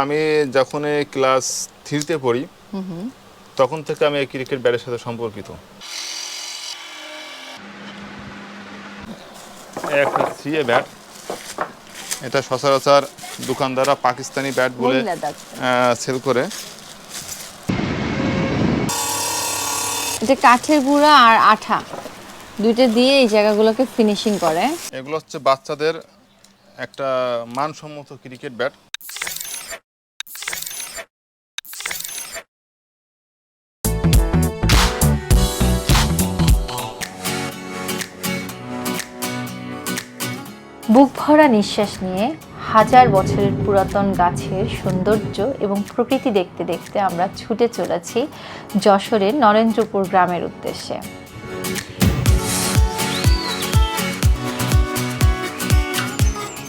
আমি যখন ক্লাস 3 তে পড়ি তখন থেকে আমি এই ক্রিকেট ব্যাটের সাথে সম্পর্কিত। একটা সিএ ব্যাট, এটা সচরাচর দোকানদাররা পাকিস্তানি ব্যাট বলে সেল করে। এটা কাঠের গুঁড়া আর আঠা দুইটা দিয়ে এই জায়গাগুলোকে ফিনিশিং করে। এগুলো হচ্ছে বাচ্চাদের একটা মানসম্মত ক্রিকেট ব্যাট। বুক ভরা নিঃশ্বাস নিয়ে হাজার বছরের পুরাতন গাছের সৌন্দর্য এবং প্রকৃতি দেখতে দেখতে আমরা ছুটে চলেছি যশোরের নরেন্দ্রপুর গ্রামের উদ্দেশ্যে।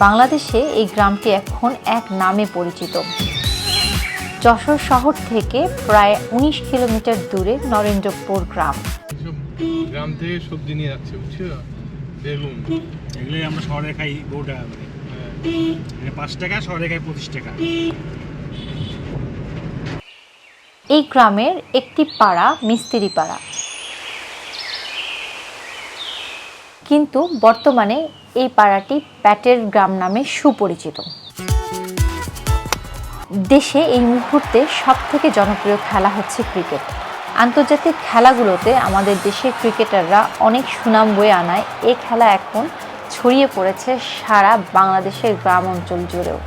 বাংলাদেশে এই গ্রামটি এখন এক নামে পরিচিত। যশোর শহর থেকে প্রায় 19 কিলোমিটার দূরে নরেন্দ্রপুর গ্রাম। গ্রাম থেকে সবজি নিয়ে যাচ্ছে, বুঝছো? বেগুন এগুলো আমরা শহরে খাই গোটা, মানে 5 টাকা, শহরে খাই 25 টাকা। এই গ্রামের একটি পাড়া মিস্ত্রি পাড়া, কিন্তু বর্তমানে এই পাড়াটি ব্যাটের গ্রাম নামে সুপরিচিত। দেশে এই মুহূর্তে সবথেকে জনপ্রিয় খেলা হচ্ছে ক্রিকেট। আন্তর্জাতিক খেলাগুলোতে আমাদের দেশের ক্রিকেটাররা অনেক সুনাম বয়ে আনায় এই খেলা এখন ছড়িয়ে পড়েছে সারা বাংলাদেশের গ্রাম অঞ্চল জুড়েও।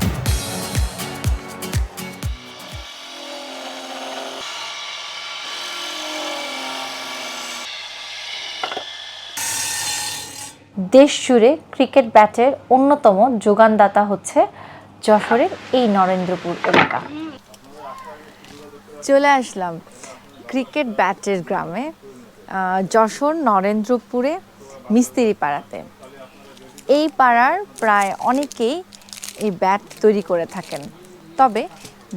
দেশ জুড়ে ক্রিকেট ব্যাটের অন্যতম যোগানদাতা হচ্ছে যশোরের এই নরেন্দ্রপুর এলাকা। চলে আসলাম ক্রিকেট ব্যাটের গ্রামে, যশোর নরেন্দ্রপুরে মিস্ত্রি পাড়াতে। এই পাড়ার প্রায় অনেকেই এই ব্যাট তৈরি করে থাকেন, তবে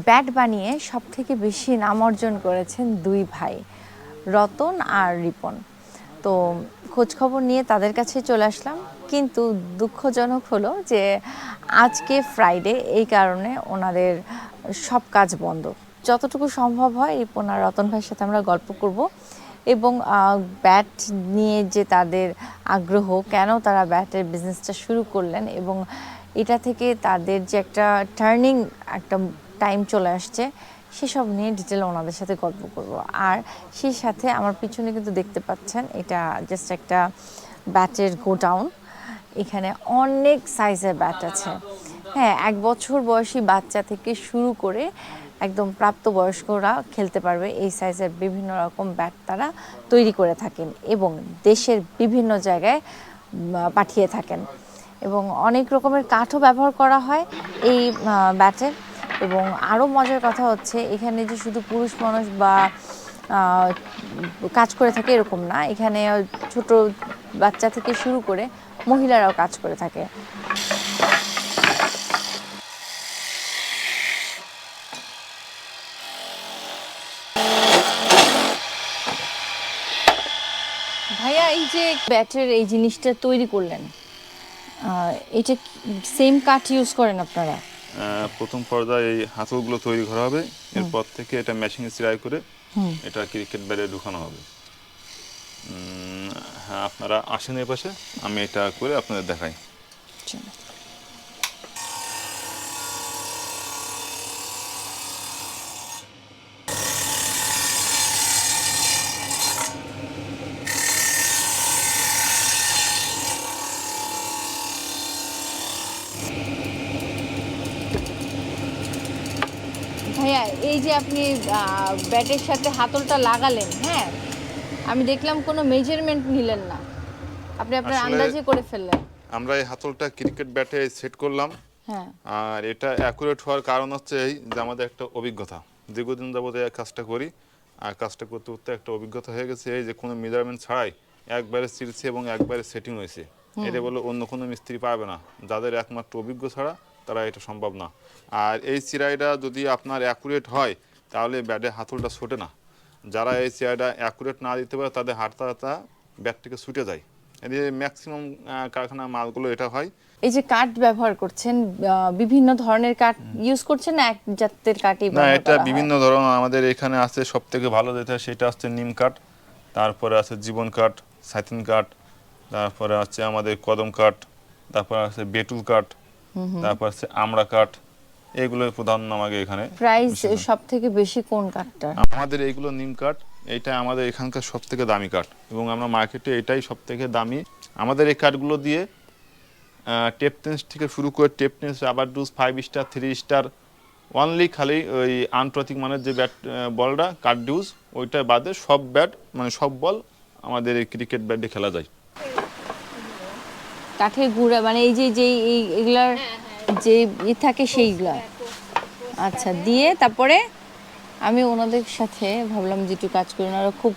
ব্যাট বানিয়ে সবথেকে বেশি নাম অর্জন করেছেন দুই ভাই, রতন আর রিপন। তো খোঁজখবর নিয়ে তাদের কাছে চলে আসলাম, কিন্তু দুঃখজনক হলো যে আজকে ফ্রাইডে, এই কারণে ওনাদের সব কাজ বন্ধ। যতটুকু সম্ভব হয় রিপন আর রতন ভাইয়ের সাথে আমরা গল্প করব এবং ব্যাট নিয়ে যে তাদের আগ্রহ, কেন তারা ব্যাটের বিজনেসটা শুরু করলেন এবং এটা থেকে তাদের যে একটা টার্নিং একটা টাইম চলে আসছে, সেসব নিয়ে ডিটেলে ওনাদের সাথে গল্প করব। আর সেই সাথে আমার পিছনে কিন্তু দেখতে পাচ্ছেন, এটা জাস্ট একটা ব্যাটের গোডাউন। এখানে অনেক সাইজের ব্যাট আছে। হ্যাঁ, 1 বছর বয়সী বাচ্চা থেকে শুরু করে একদম প্রাপ্তবয়স্করা খেলতে পারবে এই সাইজের বিভিন্ন রকম ব্যাট তারা তৈরি করে থাকেন এবং দেশের বিভিন্ন জায়গায় পাঠিয়ে থাকেন। এবং অনেক রকমের কাঠও ব্যবহার করা হয় এই ব্যাটে। এবং আরও মজার কথা হচ্ছে, এখানে যে শুধু পুরুষ মানুষ বা কাজ করে থাকে এরকম না, এখানে ছোট বাচ্চা থেকে শুরু করে মহিলারাও কাজ করে থাকে। ভাইয়া, এই যে ব্যাটের এই জিনিসটা তৈরি করলেন, এটা সেম কাঠ ইউজ করেন আপনারা? প্রথম পর্যায়ে এই হাতলগুলো তৈরি করা হবে, এরপর থেকে এটা মেশিনে সেলাই করে এটা ক্রিকেট ব্যাটে ঢুকানো হবে। হ্যাঁ, আপনারা আসেন এই পাশে, আমি এটা করে আপনাদের দেখাই। ভাইয়া, এই যে আপনি ব্যাটের সাথে হাতলটা লাগালেন, হ্যাঁ, আমি দেখলাম কোনো মেজারমেন্ট নিলেন না, আপনি আপনার আন্দাজে করে ফেললেন। আমরা এই হাতলটা ক্রিকেট ব্যাটে সেট করলাম। হ্যাঁ, আর এটা অ্যাকুরেট হওয়ার কারণ হচ্ছে এই যে আমাদের একটা অভিজ্ঞতা, দীর্ঘদিন যাবত এই কাজটা করি, আর কাজটা করতে করতে একটা অভিজ্ঞতা হয়ে গেছে এই যে কোনো মেজারমেন্ট ছাড়াই একবারে চিরছে এবং একবারে সেটিং হয়েছে। এটা বলে অন্য কোনো মিস্ত্রি পারবে না, যাদের একমাত্র অভিজ্ঞ ছাড়া তারা এটা সম্ভব না। আর এই চিরাইটা যদি আপনার অ্যাকুরেট হয় তাহলে ব্যাটে হাতলটা ছোটে না। যারা এই চিরাইটা অ্যাকুরেট না দিতে পারে তাদের হাতটা ব্যাট থেকে ছুটে যায়, এর ম্যাক্সিমাম কারখানা মালগুলো এটা হয়। এই যে কাঠ ব্যবহার করছেন, বিভিন্ন ধরনের কাঠ ইউজ করছেন না এক জাতের কাঠই না, ব্যবহার এটা করা হয়? বিভিন্ন ধরনের আমাদের এখানে আছে। সব থেকে ভালো যেটা সেটা হচ্ছে নিম কাঠ, তারপরে আছে জীবন কাঠ, সাইথিন কাঠ, তারপরে আছে আমাদের কদম কাঠ, তারপরে আছে বেটুল কাঠ, তারপর আছে আমড়া কাঠ। এগুলোই প্রধান আমাদের এখানে। প্রাইস সব থেকে বেশি কোন কাঠটা? আমাদের এইগুলো নিম কাঠ, এইটা আমাদের এখানকার সব থেকে দামি কাঠ এবং আমরা মার্কেটে এটাই সব থেকে দামি। আমাদের এই কাঠগুলো দিয়ে টেপটেন্স থেকে শুরু করে tape tennis, rubber deuce, 5 star, 3 star, only খালি ওই আন্তর্জাতিক মানের যে ব্যাট বলটা কাঠ ডিউজ ওইটা বাদে সব ব্যাট মানে সব বল আমাদের এই ক্রিকেট ব্যাটে খেলা যায়। কাঠের গুঁড়া মানে এই যে এগুলার যে থাকে সেইগুলা, আচ্ছা দিয়ে তারপরে আমি ওনাদের সাথে ভাবলাম যে একটু কাজ করি। ওনারা খুব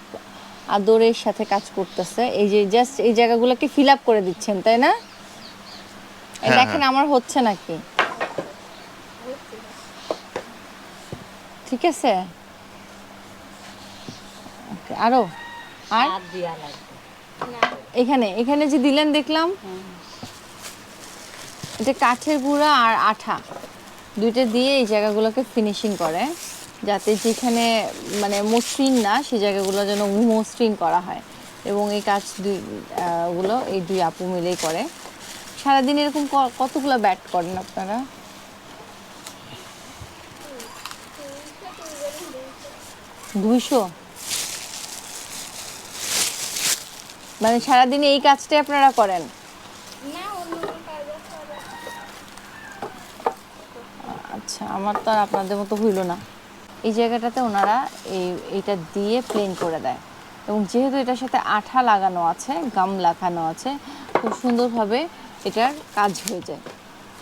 আদরের সাথে কাজ করতেছে। এই যে জাস্ট এই জায়গাগুলোকে ফিল আপ করে দিচ্ছেন, তাই না? দেখেন আমার হচ্ছে নাকি, ঠিক আছে? আরো আর এখানে এখানে যে দিলেন দেখলাম, এটা কাঠের গুঁড়া আর আঠা দুইটা দিয়ে এই জায়গাগুলোকে ফিনিশিং করে, যাতে যেখানে মানে মসৃণ না সেই জায়গাগুলো যেন মসৃণ করা হয়। এবং এই কাজ গুলো এই দুই আপু মিলেই করে। সারাদিন এরকম কতগুলো ব্যাট করেন আপনারা? দুইশো? মানে সারাদিনে এই কাজটাই আপনারা করেন? আচ্ছা, আমার তো আর আপনাদের মতো হইল না। এই জায়গাটাতে ওনারা এইটা দিয়ে প্লেন করে দেয় এবং যেহেতু এটার সাথে আঠা লাগানো আছে, গাম লাগানো আছে, খুব সুন্দরভাবে এটার কাজ হয়ে যায়।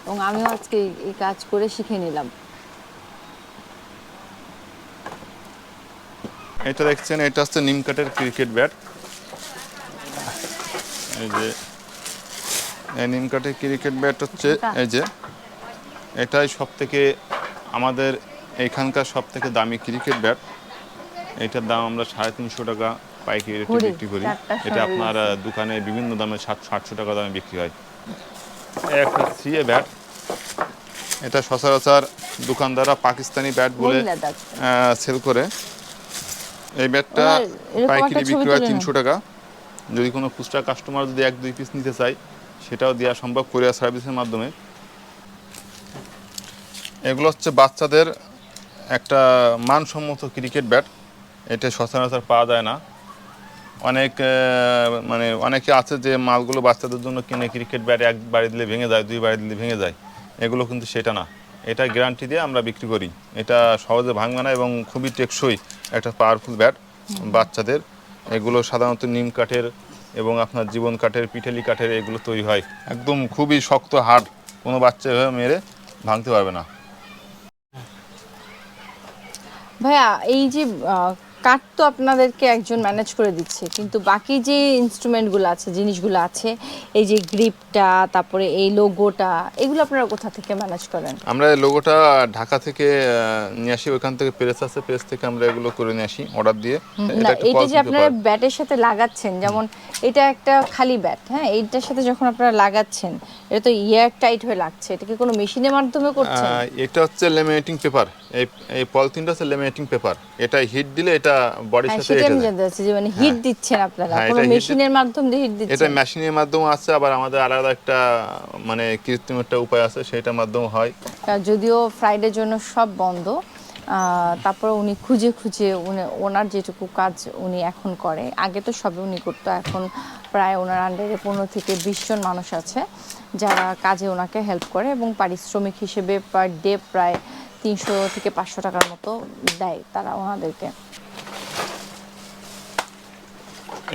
এবং আমিও আজকে এই কাজ করে শিখে নিলাম। এটা দেখছেন, এটা হচ্ছে নিম কাঠের ক্রিকেট ব্যাট। এই যে এই নিম কাঠের ক্রিকেট ব্যাট হচ্ছে এই যে এটাই সব থেকে আমাদের এখানকার সব থেকে দামি ক্রিকেট ব্যাট। এটার দাম আমরা 350 টাকা পাইকারি রেটে বিক্রি করি। এটা আপনার দোকানে বিভিন্ন দামে 700-800 টাকা দামে বিক্রি হয়। একটা সিএ ব্যাট, এটা সচরাচর দোকানদাররা পাকিস্তানি ব্যাট বলে সেল করে। এই ব্যাটটা পাইকারি বিক্রি হয় 300 টাকা। যদি কোনো খুচরা কাস্টমার যদি 1-2 পিস নিতে চায় সেটাও দেওয়া সম্ভব কুরিয়ার সার্ভিসের মাধ্যমে। এগুলো হচ্ছে বাচ্চাদের একটা মানসম্মত ক্রিকেট ব্যাট। এটা সচরাচর পাওয়া যায় না। অনেকে আছে যে মালগুলো বাচ্চাদের জন্য কিনে ক্রিকেট ব্যাট 1 বাড়ি দিলে ভেঙে যায়, 2 বাড়ি দিলে ভেঙে যায়। এগুলো কিন্তু সেটা না, এটা গ্যারান্টি দিয়ে আমরা বিক্রি করি। এটা সহজে ভাঙবে না এবং খুবই টেকসই একটা পাওয়ারফুল ব্যাট বাচ্চাদের। এগুলো সাধারণত নিম কাঠের এবং আপনার জীবন কাঠের, পিঠেলি কাঠের এগুলো তৈরি হয়। একদম খুবই শক্ত হার্ড, কোনো বাচ্চা এভাবে মেরে ভাঙতে পারবে না। ভাইয়া এই যে কাঠ তো আপনাদেরকে একজন ম্যানেজ করে দিচ্ছে, কিন্তু বাকি যে ইনস্ট্রুমেন্টগুলো আছে, জিনিসগুলো আছে, এই যে গ্রিপটা, তারপরে এই লোগোটা, এগুলো আপনারা কোথা থেকে ম্যানেজ করেন? আমরা এই লোগোটা ঢাকা থেকে নিয়ে আসি। ওখান থেকে প্রেস আছে, প্রেস থেকে আমরা এগুলো করে নিয়ে আসি অর্ডার দিয়ে। এটা যে আপনারা ব্যাটের সাথে লাগাচ্ছেন, যেমন এটা একটা খালি ব্যাট, হ্যাঁ, এইটার সাথে যখন আপনারা লাগাচ্ছেন এটা তো এয়ার টাইট হয়ে লাগছে, এটা কি কোনো মেশিনের মাধ্যমে করছেন? এটা হচ্ছে লেমিনেটিং পেপার। এই পলিথিনটা হচ্ছে লেমিনেটিং পেপার। এটা হিট দিলে এটা বডির সাথে এটা আমি জানতে চাচ্ছি যে মানে হিট দিচ্ছেন আপনারা, কোনো মেশিনের মাধ্যমে হিট দিচ্ছেন? এটা মেশিনের মাধ্যমে আছে, আবার আমাদের আলাদা একটা মানে কৃত্রিম একটা উপায় আছে, সেটার মাধ্যমে হয়। যদিও ফ্রাইডের জন্য সব বন্ধ, তারপর উনি খুঁজে খুঁজে ওনার যেটুকু কাজ উনি এখন করে, আগে তো সবই উনি করতো, এখন প্রায় ওনার আন্ডারে 15 থেকে 20 জন মানুষ আছে যারা কাজে ওনাকে হেল্প করে এবং পারিশ্রমিক হিসেবে পার ডে প্রায় 300 থেকে 500 টাকার মতো দেয় তারা ওনাদেরকে।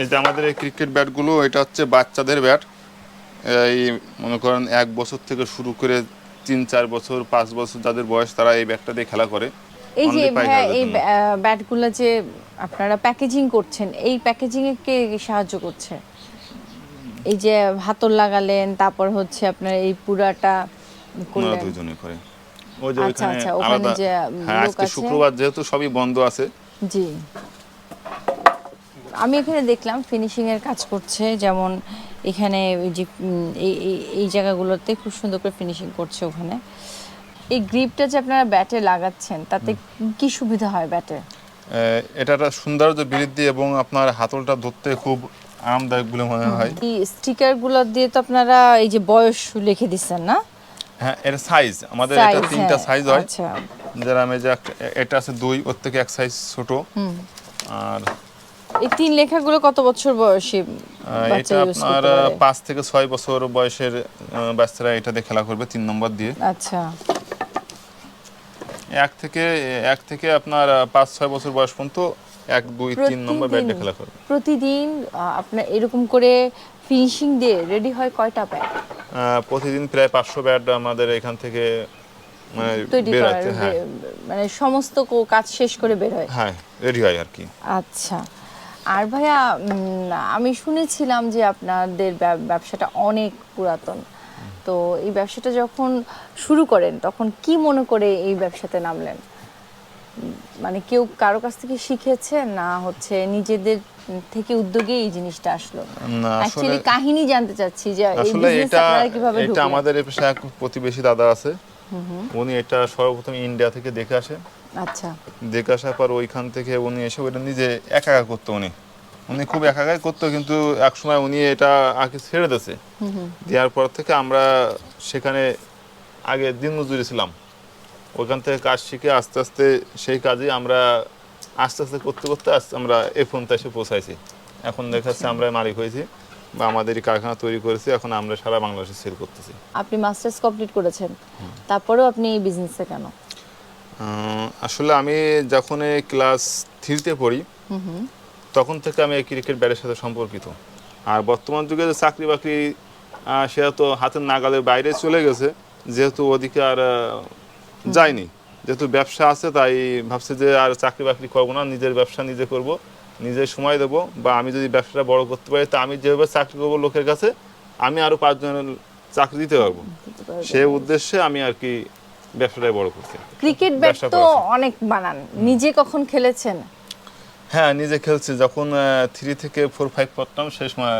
এই যে আমাদের এই ক্রিকেট ব্যাটগুলো, এটা হচ্ছে বাচ্চাদের ব্যাট। এই মনে করেন 1 বছর থেকে শুরু করে 3-4 বছর, 5 বছর যাদের বয়স তারা এই ব্যাটটা দিয়ে খেলা করে। এই যে এই ব্যাটগুলো যে আপনারা প্যাকেজিং করছেন, এই প্যাকেজিং এ কে সাহায্য করছে? এই যে হাতল লাগালেন, তারপর হচ্ছে আপনার এই পুরাটা করলেন, দুজনে করে। ওই যে আচ্ছা ওখানে আচ্ছা, ওখানে যে লোক আজকে আছে, শুক্রবার যেহেতু সবই বন্ধ আছে। জি, আমি এখানে দেখলাম ফিনিশিং এর কাজ করছে, যেমন এখানে ওই যে এই জায়গাগুলোতে খুব সুন্দর করে ফিনিশিং করছে ওখানে। এই গ্রিপটা যে আপনারা ব্যাটে লাগাচ্ছেন তাতে কি সুবিধা হয় ব্যাটে? এটা একটা সৌন্দর্য বৃদ্ধি এবং আপনার হাতলটা ধরতে খুব আরামদায়ক বলে মনে হয়। এই স্টিকারগুলো দিয়ে তো আপনারা এই যে বয়স লিখে দিচ্ছেন না? হ্যাঁ, এর সাইজ আমাদের এটা 3টা সাইজ হয়। আচ্ছা, যারা আমি যে এটা আছে 2, ওর থেকে এক সাইজ ছোট। আর এই 3 লেখাগুলো কত বছর বয়সী বাচ্চা ইউজ করতে পারে? আপনার 5 থেকে 6 বছর বয়সের বাচ্চারা এটা দিয়ে খেলা করবে 3 নম্বর দিয়ে। আচ্ছা, এক থেকে আপনার 5-6 বছর বয়স পর্যন্ত 1, 2, 3 নম্বর ব্যাট দিয়ে খেলা করবে। প্রতিদিন আপনার এরকম করে ফিনিশিং দিয়ে রেডি হয় কয়টা ব্যাট? প্রতিদিন প্রায় 500 ব্যাট আমাদের এখান থেকে বের হয়। হ্যাঁ, মানে সমস্ত কাজ শেষ করে বের হয়। হ্যাঁ, রেডি হয় আর কি। আচ্ছা, আর ভাইয়া আমি শুনেছিলাম যে আপনাদের ব্যবসাটা অনেক পুরাতন। তো এই ব্যবসাটা যখন শুরু করেন তখন কি মনে করে এই ব্যবসাতে নামলেন? মানে কেউ কারো কাছ থেকে শিখেছেন না হচ্ছে নিজেদের থেকে উদ্যোগে এই জিনিসটা আসলো? না, অ্যাকচুয়ালি কাহিনী জানতে চাচ্ছি যে এই আসলে বিজনেসে আপনারা কিভাবে ঢুকলেন? এটা আমাদের এই পেশায় এক প্রতিবেশী দাদা আছে, উনি এটা সর্বপ্রথম ইন্ডিয়া থেকে দেখে আসে। আচ্ছা, দেখে আসার পর ওইখান থেকে উনি এসে ওটা নিজে একা একা করতো। উনি খুব একা একাই করতো, কিন্তু এক সময় উনি এটা আগে ছেড়ে দিয়েছে। দেওয়ার পর থেকে আমরা সেখানে আগে দিন মজুরি ছিলাম, ওইখান থেকে কাজ শিখে আস্তে আস্তে সেই কাজে আমরা আস্তে আস্তে করতে করতে আমরা এই ফোনটা এসে পৌঁছাইছি। এখন দেখাচ্ছে আমরা মালিক হয়েছি বা আমাদেরই কারখানা তৈরি করেছি, এখন আমরা সারা বাংলাদেশে সেল করতেছি। আপনি মাস্টার্স কমপ্লিট করেছেন, তারপরেও আপনি এই বিজনেসে কেন? আসলে আমি যখন ক্লাস 3-তে পড়ি তখন থেকে আমি এই ক্রিকেট ব্যাটের সাথে সম্পর্কিত। আর বর্তমান যুগে যে চাকরি বাকরি সেটা তো হাতের নাগালের বাইরে চলে গেছে, যেহেতু ওদিকে আর যায়নি। যেহেতু ব্যবসা আছে তাই ভাবছি যে আর চাকরি বাকরি করবো না, নিজের ব্যবসা নিজে করব, নিজে সময় দেবো। বা আমি যদি ব্যবসাটা বড় করতে পারি তা আমি যেভাবে চাকরি করবো লোকের কাছে, আমি আরও 5 জনের চাকরি দিতে পারবো। সেই উদ্দেশ্যে আমি আর কি ব্যবসাটাই বড় করছি। ক্রিকেট ব্যাট তো অনেক বানান, নিজে কখন খেলেছেন? হ্যাঁ, নিজে খেলছি। যখন 3 থেকে 4, 5 পড়তাম সেই সময়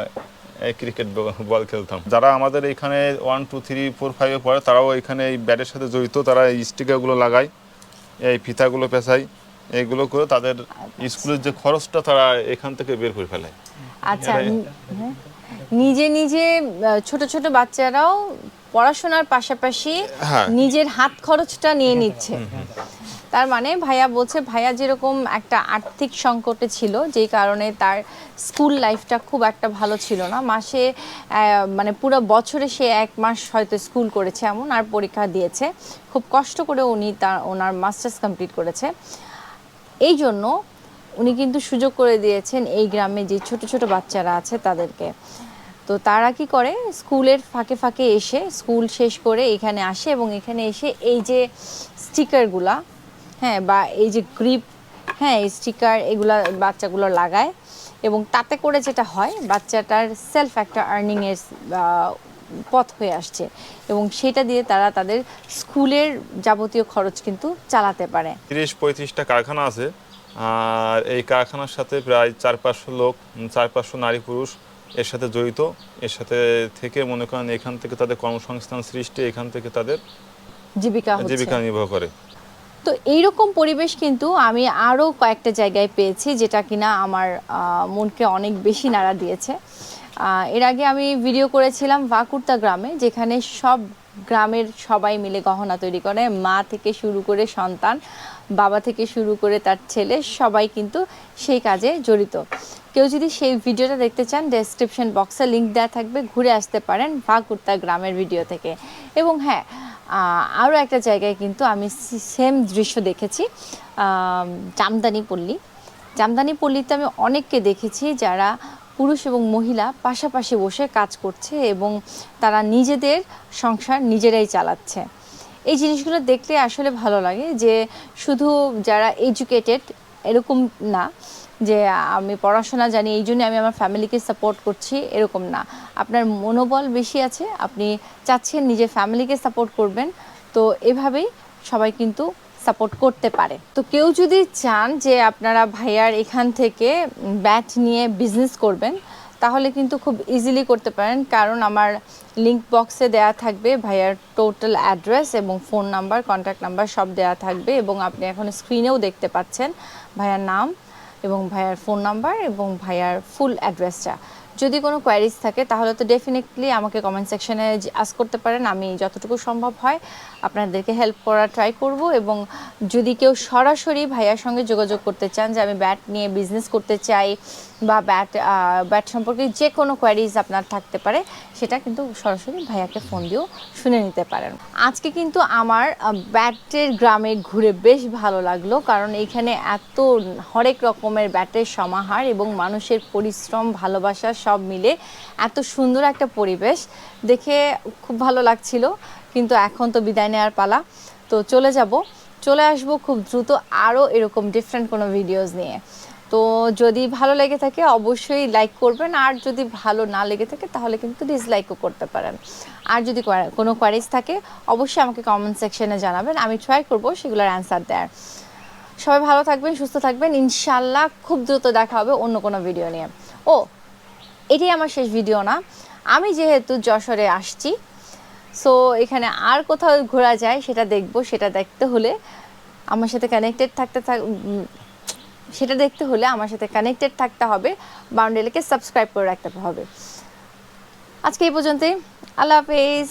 ক্রিকেট বল খেলতাম। যারা আমাদের এখানে 1, 2, 3, 4, 5-এ পড়ে তারাও এখানে এই ব্যাটের সাথে জড়িত। তারা এই স্টিকারগুলো লাগায়, এই ফিতাগুলো পেঁচায়, এইগুলো করে তাদের স্কুলের যে খরচটা তারা এখান থেকে বের করে ফেলে। আচ্ছা, নিজে নিজে ছোট ছোট বাচ্চারাও পড়াশোনার পাশাপাশি নিজের হাত খরচটা নিয়ে নিচ্ছে। তার মানে ভাইয়া বলছে, ভাইয়া যেরকম একটা আর্থিক সংকটে ছিল যেই কারণে তার স্কুল লাইফটা খুব একটা ভালো ছিল না, মাসে মানে পুরো বছরে সে 1 মাস হয়তো স্কুল করেছে এমন, আর পরীক্ষা দিয়েছে। খুব কষ্ট করে উনি ওনার মাস্টার্স কমপ্লিট করেছে। এই জন্য উনি কিন্তু সুযোগ করে দিয়েছেন এই গ্রামে যে ছোট ছোট বাচ্চারা আছে তাদেরকে। তো তারা কি করে, স্কুলের ফাঁকে ফাঁকে এসে স্কুল শেষ করে এখানে আসে এবং এখানে এসে এই যে স্টিকারগুলা, হ্যাঁ, বা এই যে গ্রিপ, হ্যাঁ, এই স্টিকার এগুলা বাচ্চাগুলো লাগায় এবং তাতে করে যেটা হয় বাচ্চাটার সেলফ একটা আর্নিংয়ের পথ হয়ে আসছে এবং সেটা দিয়ে তারা তাদের স্কুলের যাবতীয় খরচ কিন্তু চালাতে পারে। 30-35টা কারখানা আছে, আর এই কারখানার সাথে প্রায় 400-500 লোক, 400-500 নারী পুরুষ এর সাথে জড়িত। এর সাথে থেকে মনে করেন এখান থেকে তাদের কর্মসংস্থান সৃষ্টি, এখান থেকে তাদের জীবিকা নির্বাহ করে। তো এইরকম পরিবেশ কিন্তু আমি আরও কয়েকটা জায়গায় পেয়েছি যেটা কিনা আমার মনকে অনেক বেশি নাড়া দিয়েছে। এর আগে আমি ভিডিও করেছিলাম ভাকুর্তা গ্রামে, যেখানে সব গ্রামের সবাই মিলে গহনা তৈরি করে, মা থেকে শুরু করে সন্তান, বাবা থেকে শুরু করে তার ছেলে, সবাই কিন্তু সেই কাজে জড়িত। কেউ যদি সেই ভিডিওটা দেখতে চান, ডেসক্রিপশন বক্সে লিঙ্ক দেওয়া থাকবে, ঘুরে আসতে পারেন ভাকুর্তা গ্রামের ভিডিও থেকে। এবং হ্যাঁ, আরও একটা জায়গায় কিন্তু আমি সেম দৃশ্য দেখেছি, জামদানি পল্লীতে আমি অনেককে দেখেছি যারা পুরুষ এবং মহিলা পাশাপাশি বসে কাজ করছে এবং তারা নিজেদের সংসার নিজেরাই চালাচ্ছে। এই জিনিসগুলো দেখলে আসলে ভালো লাগে যে শুধু যারা এডুকেটেড এরকম না, যে আমি পড়াশোনা জানি এই জন্য আমি আমার ফ্যামিলিকে সাপোর্ট করছি, এরকম না। আপনার মনোবল বেশি আছে, আপনি চাচ্ছেন নিজের ফ্যামিলিকে সাপোর্ট করবেন, তো এভাবেই সবাই কিন্তু সাপোর্ট করতে পারে। তো কেউ যদি চান যে আপনারা ভাইয়ার এখান থেকে ব্যাট নিয়ে বিজনেস করবেন, তাহলে কিন্তু খুব ইজিলি করতে পারেন, কারণ আমার লিংক বক্সে দেয়া থাকবে ভাইয়ার টোটাল অ্যাড্রেস এবং ফোন নাম্বার, কন্ট্যাক্ট নাম্বার সব দেয়া থাকবে, এবং আপনি এখন স্ক্রিনেও দেখতে পাচ্ছেন ভাইয়ার নাম এবং ভাইয়ার ফোন নাম্বার এবং ভাইয়ার ফুল অ্যাড্রেসটা। যদি কোনো কোয়ারিজ থাকে তাহলে তো ডেফিনেটলি আমাকে কমেন্ট সেকশনে আস্ক করতে পারেন, আমি যতটুকু সম্ভব হয় আপনাদেরকে হেল্প করার ট্রাই করব। এবং যদি কেউ সরাসরি ভাইয়ার সঙ্গে যোগাযোগ করতে চান যে আমি ব্যাট নিয়ে বিজনেস করতে চাই বা ব্যাট সম্পর্কে যে কোনো কোয়ারিজ আপনার থাকতে পারে, সেটা কিন্তু সরাসরি ভাইয়াকে ফোন দিয়েও শুনে নিতে পারেন। আজকে কিন্তু আমার ব্যাটের গ্রামে ঘুরে বেশ ভালো লাগলো, কারণ এইখানে এত হরেক রকমের ব্যাটের সমাহার এবং মানুষের পরিশ্রম, ভালোবাসা সব মিলে এত সুন্দর একটা পরিবেশ দেখে খুব ভালো লাগছিল। কিন্তু এখন তো বিদায় নেওয়ার পালা, তো চলে আসবো খুব দ্রুত আরও এরকম ডিফারেন্ট কোনো ভিডিওস নিয়ে। তো যদি ভালো লেগে থাকে অবশ্যই লাইক করবেন, আর যদি ভালো না লেগে থাকে তাহলে কিন্তু ডিসলাইকও করতে পারেন। আর যদি কোনো কোয়ারিজ থাকে অবশ্যই আমাকে কমেন্ট সেকশনে জানাবেন, আমি ট্রাই করবো সেগুলোর অ্যান্সার দেওয়ার। সবাই ভালো থাকবেন, সুস্থ থাকবেন, ইনশাল্লাহ খুব দ্রুত দেখা হবে অন্য কোনো ভিডিও নিয়ে। ও, এটাই আমার শেষ ভিডিও না, আমি যেহেতু যশোরে আসছি, সো এখানে আর কোথাও ঘোরা যায় সেটা দেখবো। সেটা দেখতে হলে আমার সাথে কানেক্টেড থাকতে হবে, বাউন্ডুলেকে সাবস্ক্রাইব করে রাখতে হবে। আজকে এই পর্যন্তই, আল্লাহ হাফেজ।